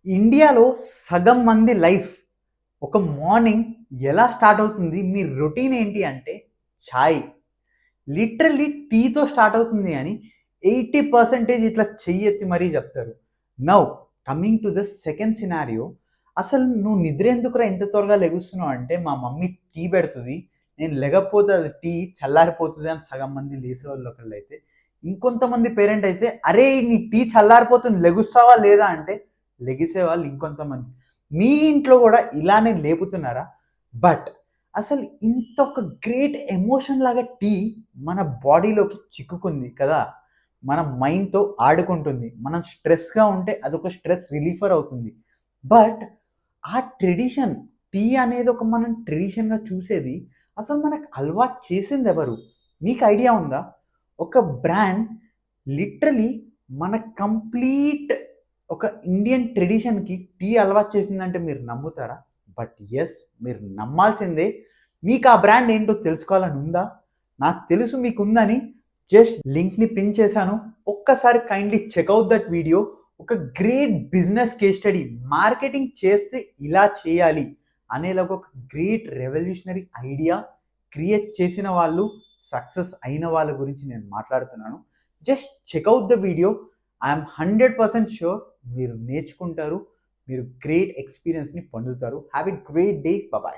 ఇండియాలో సగం మంది లైఫ్ ఒక మార్నింగ్ ఎలా స్టార్ట్ అవుతుంది? మీ రొటీన్ ఏంటి అంటే ఛాయ్. లిటరల్లీ టీతో స్టార్ట్ అవుతుంది అని 80% ఇట్లా చెయ్యెత్తి మరీ చెప్తారు. Now coming to the second scenario, అసలు నువ్వు నిద్ర ఎందుకురా ఇంత త్వరగా లెగుస్తున్నావు అంటే, మా మమ్మీ టీ పెడుతది. నేను లెగకపోతే అది టీ చల్లారిపోతది అని సగం మంది లేసేవాళ్ళు ఒకళ్ళైతే, ఇంకొంతమంది పేరెంట్ అయితే, "అరేయ్! నీ టీ చల్లారిపోతుంది లెగుస్తావా లేదా?" అంటే లెగిసేవాళ్ళు ఇంకొంతమంది. మీ ఇంట్లో గూడా ఇలానే లేపుతున్నారా? బట్ అసలు ఇంత ఒక గ్రేట్ ఎమోషన్ లాగా టీ మన బాడీలోకి చిక్కుకుంది కదా! మన మైండ్‌తో ఆడుకుంటుంది. మనం స్ట్రెస్‌గా ఉంటే అదొక స్ట్రెస్ రిలీఫర్ అవుతుంది. బట్ ఆ ట్రెడిషన్ టీ అనేది ఒక మనం ట్రెడిషన్‌గా చూసేది అసలు మనకు అలవాటు చేసిందెవరు? మీకు ఐడియా ఉందా? ఒక బ్రాండ్ లిటరల్లీ మన కంప్లీట్ ఒక ఇండియన్ ట్రెడిషన్‌కి టీ అలవాటు చేసిందంటే మీరు నమ్ముతారా? బట్ యెస్, మీరు నమ్మాల్సిందే. మీకు ఆ బ్రాండ్ ఏంటో తెలుసుకోవాలని ఉందా? నాకు తెలుసు మీకుందని. జస్ట్ లింక్‌ని పిన్ చేశాను. ఒక్కసారి kindly check out that video. ఒక great business case study. Marketing చేస్తే ఇలా చేయాలి అనేలాగా ఒక గ్రేట్ రెవల్యూషనరీ ఐడియా క్రియేట్ చేసిన వాళ్ళు, సక్సెస్ అయిన వాళ్ళ గురించి నేను మాట్లాడుతున్నాను. Just check out the video. I'm 100% sure మీరు నేర్చుకుంటారు. మీరు గ్రేట్ ఎక్స్‌పీరియన్స్‌ని పొందుతారు. Have a great day. Bye.